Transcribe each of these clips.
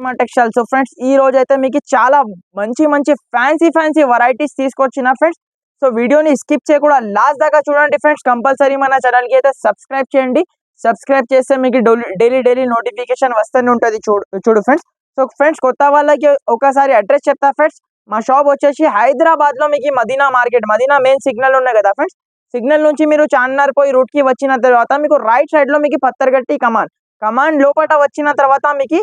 Fatima textiles. So friends ఈ రోజు అయితే మీకు చాలా మంచి ఫ్యాన్సీ వెరైటీస్ తీసుకొచ్చిన ఫ్రెండ్స్. సో వీడియోని స్కిప్ చేయకుండా లాస్ట్ దాకా చూడండి ఫ్రెండ్స్. కంపల్సరీ మన ఛానల్ కి అయితే సబ్స్క్రైబ్ చేయండి. సబ్స్క్రైబ్ చేస్తే మీకు డైలీ నోటిఫికేషన్ వస్తూనే ఉంటుంది. చూడు ఫ్రెండ్స్. సో ఫ్రెండ్స్ కొత్త వాళ్ళకి ఒకసారి అడ్రస్ చెప్తా ఫ్రెండ్స్. మా షాప్ వచ్చేసి హైదరాబాద్ లో మీకు Madina market, Madina main signal ఉన్నాయి కదా ఫ్రెండ్స్. సిగ్నల్ నుంచి మీరు చార్మినార్ పోయి రూట్ కి వచ్చిన తర్వాత మీకు రైట్ సైడ్ లో మీకు పత్తర్గట్టి కమాండ్ లోపల వచ్చిన తర్వాత మీకు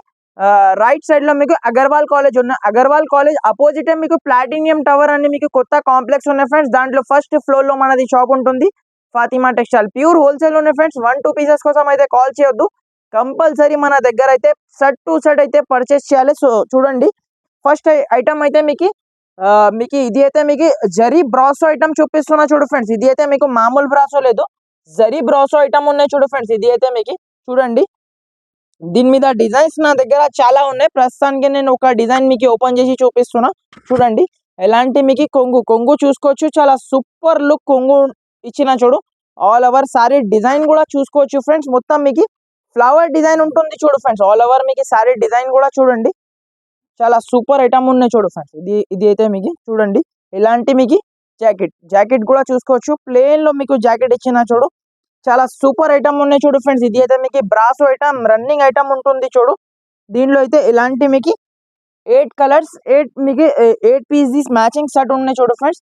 రైట్ సైడ్ లో మీకు అగర్వాల్ కాలేజ్ ఉన్న అగర్వాల్ కాలేజ్ అపోజిట్ మీకు ప్లాటినియం టవర్ అని మీకు కొత్త కాంప్లెక్స్ ఉన్నాయి ఫ్రెండ్స్. దాంట్లో ఫస్ట్ ఫ్లోర్ లో మనది షాప్ ఉంటుంది. ఫాతిమా టెక్స్టైల్ ప్యూర్ హోల్సేల్ ఉన్నాయి ఫ్రెండ్స్. 1-2 పీసెస్ కోసం అయితే కాల్ చేయొద్దు. కంపల్సరీ మన దగ్గర అయితే సెట్ టు సెట్ అయితే పర్చేస్ చేయాలి. సో చూడండి, ఫస్ట్ ఐటమ్ అయితే మీకు ఇది అయితే మీకు జరీ బ్రాసో ఐటమ్ చూపిస్తున్నా చూడు ఫ్రెండ్స్. ఇది అయితే మీకు మామూలు బ్రాసో లేదు, జరీ బ్రాసో ఐటమ్ ఉన్నాయి చూడు ఫ్రెండ్స్. ఇది అయితే మీకు చూడండి, దీని మీద డిజైన్స్ నా దగ్గర చాలా ఉన్నాయి. ప్రస్తుతానికి నేను ఒక డిజైన్ మీకు ఓపెన్ చేసి చూపిస్తున్నా చూడండి. ఎలాంటి మీకు కొంగు చూసుకోవచ్చు. చాలా సూపర్ లుక్ కొంగు ఇచ్చిన చూడు. ఆల్ ఓవర్ సారీ డిజైన్ కూడా చూసుకోవచ్చు ఫ్రెండ్స్. మొత్తం మీకు ఫ్లవర్ డిజైన్ ఉంటుంది చూడు ఫ్రెండ్స్. ఆల్ ఓవర్ మీకు సారీ డిజైన్ కూడా చూడండి. చాలా సూపర్ ఐటమ్ ఉన్నాయి చూడు ఫ్రెండ్స్. ఇది అయితే మీకు చూడండి. ఇలాంటి మీకు జాకెట్ కూడా చూసుకోవచ్చు. ప్లేన్ లో మీకు జాకెట్ ఇచ్చిన చూడు. చాలా సూపర్ ఐటమ్ ఉన్నాయి చూడు ఫ్రెండ్స్. ఇది అయితే మీకు బ్రాసో ఐటమ్, రన్నింగ్ ఐటమ్ ఉంటుంది చూడు. దీనిలో అయితే ఇలాంటి మీకు 8 కలర్స్, 8 పీసెస్ మ్యాచింగ్ సెట్ ఉన్నాయి చూడు ఫ్రెండ్స్.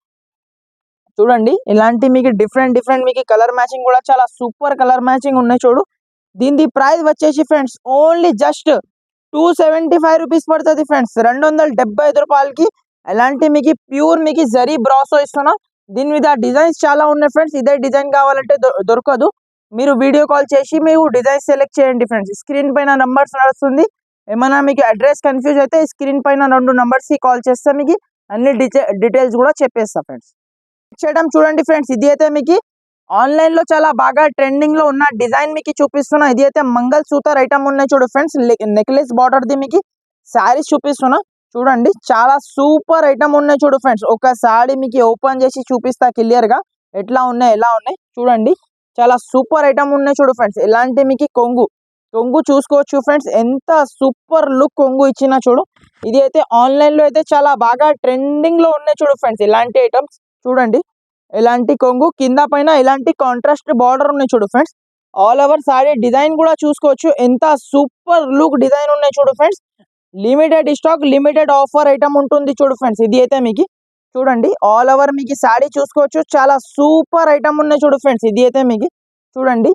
చూడండి, ఇలాంటి మీకు డిఫరెంట్ మీకు కలర్ మ్యాచింగ్ కూడా చాలా సూపర్ కలర్ మ్యాచింగ్ ఉన్నాయి చూడు. దీని ప్రైస్ వచ్చేసి ఫ్రెండ్స్ ఓన్లీ జస్ట్ 275 రూపీస్ పడుతుంది ఫ్రెండ్స్. 275 రూపాయలకి ఎలాంటి మీకు ప్యూర్ మీకు జరీ బ్రాసో ఇస్తున్నా. దీని మీద డిజైన్స్ చాలా ఉన్నాయి ఫ్రెండ్స్. ఇదే డిజైన్ కావాలంటే దొరకదు. మీరు వీడియో కాల్ చేసి మీరు డిజైన్ సెలెక్ట్ చేయండి ఫ్రెండ్స్. స్క్రీన్ పైన నంబర్స్ నడుస్తుంది. ఏమైనా మీకు అడ్రస్ కన్ఫ్యూజ్ అయితే స్క్రీన్ పైన 2 నంబర్స్ కి కాల్ చేస్తే మీకు అన్ని డీటెయిల్స్ కూడా చెప్పేస్తా ఫ్రెండ్స్. చేయడం చూడండి ఫ్రెండ్స్. ఇది అయితే మీకు ఆన్లైన్ లో చాలా బాగా ట్రెండింగ్ లో ఉన్న డిజైన్ మీకు చూపిస్తున్నా. ఇది అయితే మంగళ సూత్ర ఐటమ్ ఉన్నాయి చూడు ఫ్రెండ్స్. నెక్లెస్ బార్డర్ ది మీకు శారీస్ చూపిస్తున్నా చూడండి. చాలా సూపర్ ఐటమ్ ఉన్నాయి చూడు ఫ్రెండ్స్. ఒక సారీ మీకు ఓపెన్ చేసి చూపిస్తా క్లియర్ గా ఎలా ఉన్నాయి చూడండి. చాలా సూపర్ ఐటమ్ ఉన్నాయి చూడు ఫ్రెండ్స్. ఇలాంటి మీకు కొంగు చూసుకోవచ్చు ఫ్రెండ్స్. ఎంత సూపర్ లుక్ కొంగు ఇచ్చిన చూడు. ఇది అయితే ఆన్లైన్ లో అయితే చాలా బాగా ట్రెండింగ్ లో ఉన్నాయి చూడు ఫ్రెండ్స్. ఇలాంటి ఐటమ్స్ చూడండి. ఇలాంటి కొంగు కింద పైన ఇలాంటి కాంట్రాస్ట్ బార్డర్ ఉన్నాయి చూడు friends. All over sorry design కూడా చూసుకోవచ్చు. ఎంత సూపర్ లుక్ డిజైన్ ఉన్నాయి చూడు friends. Limited stock, limited offer item ఉంటుంది చూడు ఫ్రెండ్స్. ఇది అయితే మీకు చూడండి. ఆల్ ఓవర్ మీకు సారీ చూసుకోవచ్చు. చాలా సూపర్ ఐటమ్ ఉన్నాయి చూడు ఫ్రెండ్స్. ఇది అయితే మీకు చూడండి.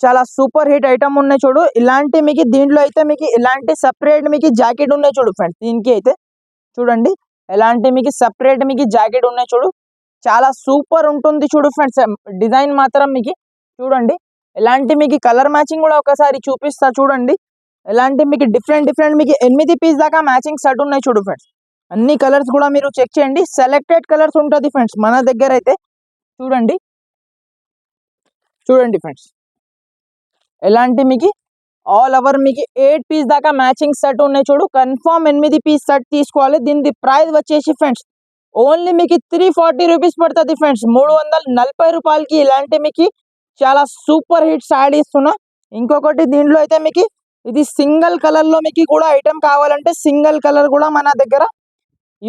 చాలా సూపర్ హిట్ ఐటమ్ ఉన్నాయి చూడు. ఇలాంటి మీకు దీంట్లో అయితే మీకు ఇలాంటి సపరేట్ మీకు జాకెట్ ఉన్నాయి చూడు ఫ్రెండ్స్. దీనికి అయితే చూడండి, ఎలాంటి మీకు సపరేట్ మీకు జాకెట్ ఉన్నాయి చూడు. చాలా సూపర్ ఉంటుంది చూడు ఫ్రెండ్స్. డిజైన్ మాత్రం మీకు చూడండి. ఎలాంటి మీకు కలర్ మ్యాచింగ్ కూడా ఒకసారి చూపిస్తా చూడండి. ఎలాంటి మీకు డిఫరెంట్ మీకు 8 పీస్ దాకా మ్యాచింగ్ సెట్ ఉన్నాయి చూడు ఫ్రెండ్స్. అన్ని కలర్స్ కూడా మీరు చెక్ చేయండి. సెలెక్టెడ్ కలర్స్ ఉంటుంది ఫ్రెండ్స్ మన దగ్గర అయితే. చూడండి ఫ్రెండ్స్, ఎలాంటి మీకు ఆల్ ఓవర్ మీకు 8 పీస్ దాకా మ్యాచింగ్ సెట్ ఉన్నాయి చూడు. కన్ఫర్మ్ 8 పీస్ సెట్ తీసుకోవాలి. దీని ప్రైస్ వచ్చేసి ఫ్రెండ్స్ ఓన్లీ మీకు 340 రూపీస్ పడుతుంది ఫ్రెండ్స్. 340 రూపాయలకి ఇలాంటి మీకు చాలా సూపర్ హిట్ సారీ ఇస్తున్నా. ఇంకొకటి దీంట్లో అయితే మీకు ఇది సింగిల్ కలర్ లో మీకు కూడా ఐటమ్ కావాలంటే సింగిల్ కలర్ కూడా మన దగ్గర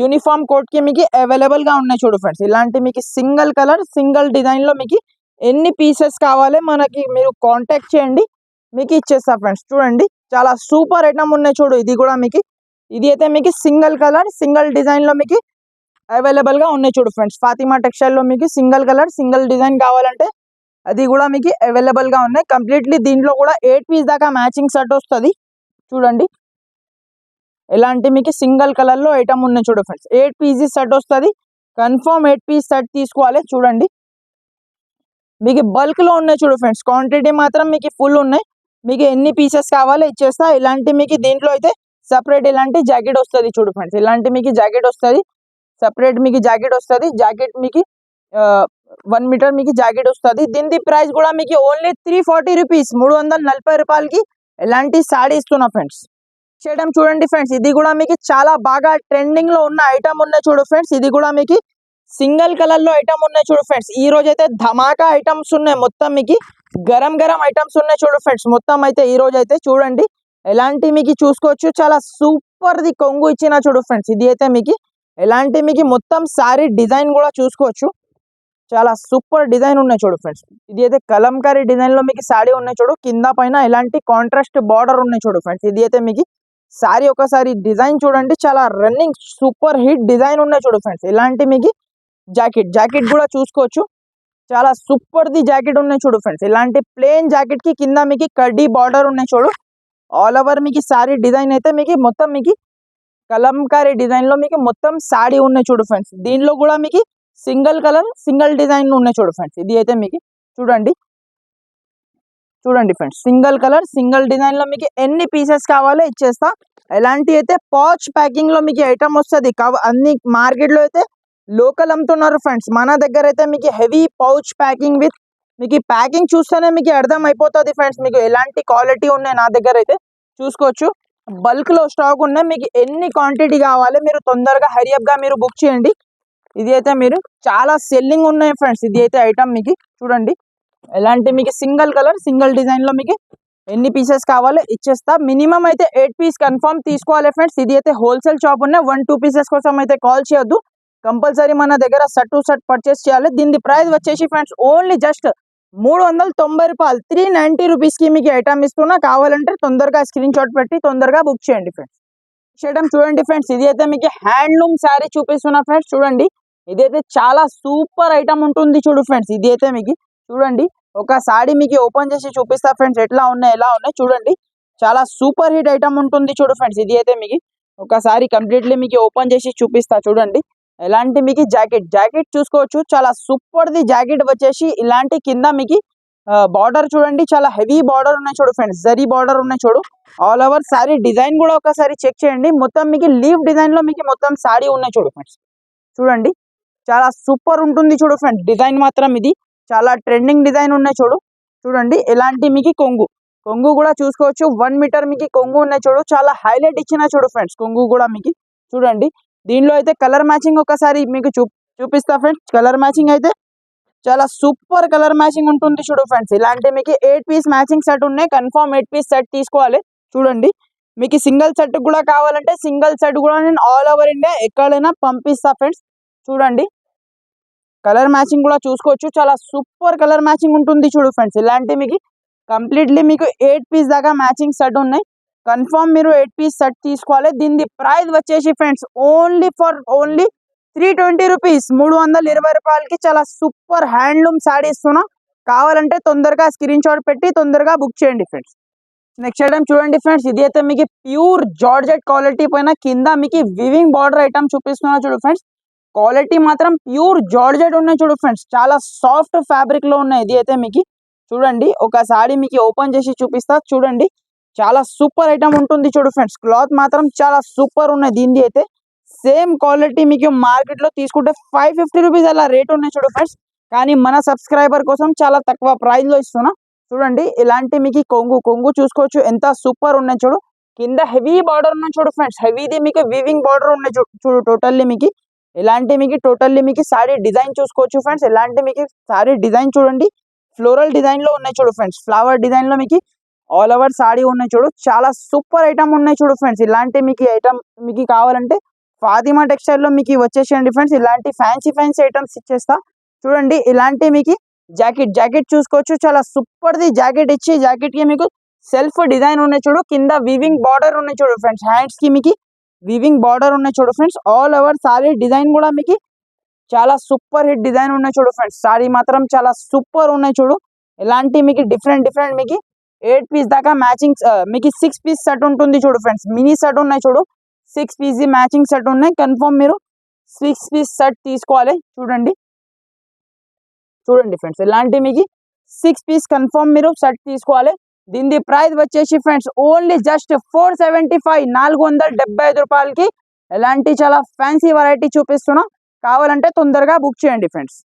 యూనిఫామ్ కోట్ కి మీకు అవైలబుల్ గా ఉన్నాయి చూడు ఫ్రెండ్స్. ఇలాంటి మీకు సింగిల్ కలర్ సింగిల్ డిజైన్ లో మీకు ఎన్ని పీసెస్ కావాలి మనకి మీరు కాంటాక్ట్ చేయండి, మీకు ఇచ్చేస్తా ఫ్రెండ్స్. చూడండి, చాలా సూపర్ ఐటమ్ ఉన్నాయి చూడు. ఇది కూడా మీకు ఇది అయితే మీకు సింగిల్ కలర్ సింగిల్ డిజైన్ లో మీకు అవైలబుల్ గా ఉన్నాయి చూడు ఫ్రెండ్స్. ఫాతిమా టెక్స్టైల్ లో మీకు సింగిల్ కలర్ సింగిల్ డిజైన్ కావాలంటే అది కూడా మీకు అవైలబుల్ గా ఉన్నాయి. కంప్లీట్లీ దీంట్లో కూడా 8 పీస్ దాకా మ్యాచింగ్ సెట్ వస్తుంది చూడండి. ఇలాంటి మీకు సింగిల్ కలర్ లో ఐటమ్ ఉన్నాయి చూడు ఫ్రెండ్స్. 8 పీసెస్ సెట్ వస్తుంది. కన్ఫర్మ్ 8 పీస్ సెట్ తీసుకోవాలి. చూడండి, మీకు బల్క్ లో ఉన్నాయి చూడు ఫ్రెండ్స్. క్వాంటిటీ మాత్రం మీకు ఫుల్ ఉన్నాయి. మీకు ఎన్ని పీసెస్ కావాలో ఇచ్చేస్తా. ఇలాంటి మీకు దీంట్లో అయితే సపరేట్ ఇలాంటి జాకెట్ వస్తుంది చూడు ఫ్రెండ్స్. ఇలాంటి మీకు జాకెట్ వస్తుంది. సపరేట్ మీకు జాకెట్ వస్తుంది. జాకెట్ మీకు 1 మీటర్ మీకు జాకెట్ వస్తుంది. దీని ప్రైస్ కూడా మీకు ఓన్లీ 340 రూపీస్, 340 రూపాయలకి ఎలాంటి సారీ ఇస్తున్నా ఫ్రెండ్స్. చేయడం చూడండి ఫ్రెండ్స్. ఇది కూడా మీకు చాలా బాగా ట్రెండింగ్ లో ఉన్న ఐటమ్ ఉన్నాయి చూడు ఫ్రెండ్స్. ఇది కూడా మీకు సింగిల్ కలర్ లో ఐటమ్ ఉన్నాయి చూడు ఫ్రెండ్స్. ఈ రోజు అయితే ధమాకా ఐటమ్స్ ఉన్నాయి. మొత్తం మీకు గరం ఐటమ్స్ ఉన్నాయి చూడు ఫ్రెండ్స్. మొత్తం అయితే ఈ రోజు అయితే చూడండి. ఎలాంటి మీకు చూసుకోవచ్చు, చాలా సూపర్ ది కొంగు ఇచ్చిన చూడు ఫ్రెండ్స్. ఇది అయితే మీకు ఎలాంటి మీకు మొత్తం సారీ డిజైన్ కూడా చూసుకోవచ్చు, చాలా సూపర్ డిజైన్ ఉన్నాయి చూడు ఫ్రెండ్స్. ఇది అయితే కలంకారీ డిజైన్ లో మీకు సారీ ఉన్నాయి చూడు, కింద పైన ఎలాంటి కాంట్రాస్ట్ బార్డర్ ఉన్నాయి చూడు ఫ్రెండ్స్. ఇది అయితే మీకు సారీ ఒకసారి డిజైన్ చూడండి, చాలా రన్నింగ్ సూపర్ హిట్ డిజైన్ ఉన్నాయి చూడు ఫ్రెండ్స్. ఇలాంటి మీకు జాకెట్ కూడా చూసుకోవచ్చు, చాలా సూపర్ ది జాకెట్ ఉన్నాయి చూడు ఫ్రెండ్స్. ఇలాంటి ప్లేన్ జాకెట్ కి కింద మీకు కడ్డీ బార్డర్ ఉన్నాయి చూడు. ఆల్ ఓవర్ మీకు సారీ డిజైన్ అయితే మీకు మొత్తం మీకు కలంకారీ డిజైన్ లో మీకు మొత్తం సారీ ఉన్నాయి చూడు ఫ్రెండ్స్. దీనిలో కూడా మీకు సింగిల్ కలర్ సింగిల్ డిజైన్ ఉన్నాయి చూడు ఫ్రెండ్స్. ఇది అయితే మీకు చూడండి friends, single colour single design లో మీకు ఎన్ని పీసెస్ కావాలో ఇచ్చేస్తా. ఎలాంటి అయితే పౌచ్ ప్యాకింగ్ లో మీకు ఐటమ్ వస్తుంది. అన్ని మార్కెట్ లో అయితే లోకల్ అమ్ముతున్నారు ఫ్రెండ్స్, మన దగ్గర అయితే మీకు హెవీ పౌచ్ ప్యాకింగ్ విత్ మీకు ప్యాకింగ్ చూస్తేనే మీకు అర్థం అయిపోతుంది ఫ్రెండ్స్, మీకు ఎలాంటి క్వాలిటీ ఉన్నాయి. నా దగ్గర అయితే చూసుకోవచ్చు, బల్క్ లో స్టాక్ ఉన్నాయి. మీకు ఎన్ని క్వాంటిటీ కావాలి మీరు తొందరగా హరియప్ గా మీరు బుక్ చేయండి. ఇది అయితే మీరు చాలా సెల్లింగ్ ఉన్నాయి ఫ్రెండ్స్. ఇది అయితే ఐటమ్ మీకు చూడండి, ఎలాంటి మీకు సింగిల్ కలర్ సింగిల్ డిజైన్ లో మీకు ఎన్ని పీసెస్ కావాలో ఇచ్చేస్తా. మినిమం అయితే 8 పీస్ కన్ఫర్మ్ తీసుకోవాలి ఫ్రెండ్స్. ఇది అయితే హోల్సేల్ షాప్ ఉన్నాయి, 1-2 పీసెస్ కోసం అయితే కాల్ చేయొద్దు. కంపల్సరీ మన దగ్గర సెట్ టు సెట్ పర్చేస్ చేయాలి. దీని ప్రైస్ వచ్చేసి ఫ్రెండ్స్ ఓన్లీ జస్ట్ 390 రూపాయలు, 390 రూపీస్కి మీకు ఐటమ్ ఇస్తున్నా. కావాలంటే తొందరగా స్క్రీన్ షాట్ పెట్టి తొందరగా బుక్ చేయండి ఫ్రెండ్స్. చూడండి ఫ్రెండ్స్, ఇది అయితే మీకు హ్యాండ్లూమ్ శారీ చూపిస్తున్నా ఫ్రెండ్స్. చూడండి, ఇదైతే చాలా సూపర్ ఐటమ్ ఉంటుంది చూడు ఫ్రెండ్స్. ఇది అయితే మీకు చూడండి, ఒక సారీ మీకు ఓపెన్ చేసి చూపిస్తా ఫ్రెండ్స్, ఎలా ఉన్నాయి చూడండి. చాలా సూపర్ హిట్ ఐటమ్ ఉంటుంది చూడు ఫ్రెండ్స్. ఇది అయితే మీకు ఒకసారి కంప్లీట్లీ మీకు ఓపెన్ చేసి చూపిస్తా చూడండి. ఎలాంటి మీకు జాకెట్ చూసుకోవచ్చు, చాలా సూపర్ ది జాకెట్ వచ్చేసి ఇలాంటి కింద మీకు బార్డర్ చూడండి, చాలా హెవీ బార్డర్ ఉన్నాయి చూడు ఫ్రెండ్స్. జరీ బార్డర్ ఉన్నాయి చూడు. ఆల్ ఓవర్ సారీ డిజైన్ కూడా ఒకసారి చెక్ చేయండి. మొత్తం మీకు లీవ్ డిజైన్ లో మీకు మొత్తం సారీ ఉన్నాయి చూడు ఫ్రెండ్స్. చూడండి, చాలా సూపర్ ఉంటుంది చూడు ఫ్రెండ్స్. డిజైన్ మాత్రం ఇది చాలా ట్రెండింగ్ డిజైన్ ఉన్నాయి చూడు. చూడండి, ఎలాంటి మీకు కొంగు కూడా చూసుకోవచ్చు. 1 మీటర్ మీకు కొంగు ఉన్నాయి చూడు, చాలా హైలైట్ ఇచ్చిన చూడు ఫ్రెండ్స్. కొంగు కూడా మీకు చూడండి. దీనిలో అయితే కలర్ మ్యాచింగ్ ఒకసారి మీకు చూపిస్తా ఫ్రెండ్స్. కలర్ మ్యాచింగ్ అయితే చాలా సూపర్ కలర్ మ్యాచింగ్ ఉంటుంది చూడు ఫ్రెండ్స్. ఇలాంటి మీకు 8 పీస్ మ్యాచింగ్ సెట్ ఉన్నాయి, కన్ఫర్మ్ 8 పీస్ సెట్ తీసుకోవాలి. చూడండి, మీకు సింగిల్ సెట్ కూడా కావాలంటే సింగిల్ సెట్ కూడా నేను ఆల్ ఓవర్ ఇండియా ఎక్కడైనా పంపిస్తా ఫ్రెండ్స్. చూడండి, కలర్ మ్యాచింగ్ కూడా చూసుకోవచ్చు, చాలా సూపర్ కలర్ మ్యాచింగ్ ఉంటుంది చూడు ఫ్రెండ్స్. ఇలాంటి మీకు కంప్లీట్లీ మీకు 8 పీస్ దాకా మ్యాచింగ్ సెట్ ఉన్నాయి. కన్ఫర్మ్ మీరు 8 పీస్ సెట్ తీసుకోవాలి. దీని ప్రైస్ వచ్చేసి ఫ్రెండ్స్ ఓన్లీ 320 రూపీస్, 320 రూపాయలకి చాలా సూపర్ హ్యాండ్లూమ్ శారీ ఇస్తున్నా. కావాలంటే తొందరగా స్క్రీన్ షాట్ పెట్టి తొందరగా బుక్ చేయండి ఫ్రెండ్స్. నెక్స్ట్ ఐటమ్ చూడండి ఫ్రెండ్స్, ఇది అయితే మీకు ప్యూర్ జార్జెట్ క్వాలిటీ పైన కింద మీకు వివింగ్ బార్డర్ ఐటమ్ చూపిస్తున్నా చూడు ఫ్రెండ్స్. క్వాలిటీ మాత్రం ప్యూర్ జార్జెట్ ఉన్నాయి చూడు ఫ్రెండ్స్, చాలా సాఫ్ట్ ఫ్యాబ్రిక్ లో ఉన్నాయి. ఇది అయితే మీకు చూడండి, ఒకసారి మీకు ఓపెన్ చేసి చూపిస్తా చూడండి. చాలా సూపర్ ఐటమ్ ఉంటుంది చూడు ఫ్రెండ్స్. క్లాత్ మాత్రం చాలా సూపర్ ఉన్నాయి. దీనిది అయితే సేమ్ క్వాలిటీ మీకు మార్కెట్ లో తీసుకుంటే 550 రూపీస్ అలా రేట్ ఉన్నాయి చూడు ఫ్రెండ్స్. కానీ మన సబ్స్క్రైబర్ కోసం చాలా తక్కువ ప్రైస్ లో ఇస్తున్నా. చూడండి, ఇలాంటి మీకు కొంగు చూసుకోవచ్చు, ఎంత సూపర్ ఉన్నాయి చూడు. కింద హెవీ బార్డర్ ఉన్నాయి చూడు ఫ్రెండ్స్. హెవీది మీకు వివింగ్ బార్డర్ ఉన్నాయి చూడు. టోటల్లీ మీకు ఇలాంటి మీకు టోటల్లీ మీకు సారీ డిజైన్ చూసుకోవచ్చు ఫ్రెండ్స్. ఇలాంటి మీకు సారీ డిజైన్ చూడండి, ఫ్లోరల్ డిజైన్ లో ఉన్నాయి చూడు ఫ్రెండ్స్. ఫ్లవర్ డిజైన్ లో మీకు ఆల్ ఓవర్ సారీ ఉన్నాయి చూడు. చాలా సూపర్ ఐటమ్ ఉన్నాయి చూడు ఫ్రెండ్స్. ఇలాంటి మీకు ఐటమ్ మీకు కావాలంటే ఫాతిమా టెక్స్టైల్ లో మీకు వచ్చేసేయండి ఫ్రెండ్స్. ఇలాంటి ఫ్యాన్సీ ఐటమ్స్ ఇచ్చేస్తా. చూడండి, ఇలాంటి మీకు జాకెట్ చూసుకోవచ్చు, చాలా సూపర్ ది జాకెట్ ఇచ్చి జాకెట్ కి మీకు సెల్ఫ్ డిజైన్ ఉన్నాయి చూడు. కింద వీవింగ్ బార్డర్ ఉన్నాయి చూడు ఫ్రెండ్స్. హ్యాండ్స్ కి మీకు వీవింగ్ బార్డర్ ఉన్నాయి చూడు friends. All over sorry design కూడా మీకు చాలా సూపర్ హిట్ డిజైన్ ఉన్నాయి చూడు ఫ్రెండ్స్. సారీ మాత్రం చాలా సూపర్ ఉన్నాయి చూడు. ఇలాంటి మీకు డిఫరెంట్ మీకు 8 పీస్ దాకా మ్యాచింగ్ మీకు 6 పీస్ సెట్ ఉంటుంది చూడు ఫ్రెండ్స్. మినీ సెట్ ఉన్నాయి చూడు, 6 పీస్ మ్యాచింగ్ సెట్ ఉన్నాయి. కన్ఫర్మ్ మీరు 6 పీస్ సెట్ తీసుకోవాలి. చూడండి ఫ్రెండ్స్, ఇలాంటి మీకు 6 పీస్ కన్ఫర్మ్ మీరు సెట్ తీసుకోవాలి. దీని ప్రైస్ వచ్చేసి ఫ్రెండ్స్ ఓన్లీ జస్ట్ 475, 475 రూపాయలకి ఎలాంటి చాలా ఫ్యాన్సీ వెరైటీ చూపిస్తున్నా. కావాలంటే తొందరగా బుక్ చేయండి ఫ్రెండ్స్.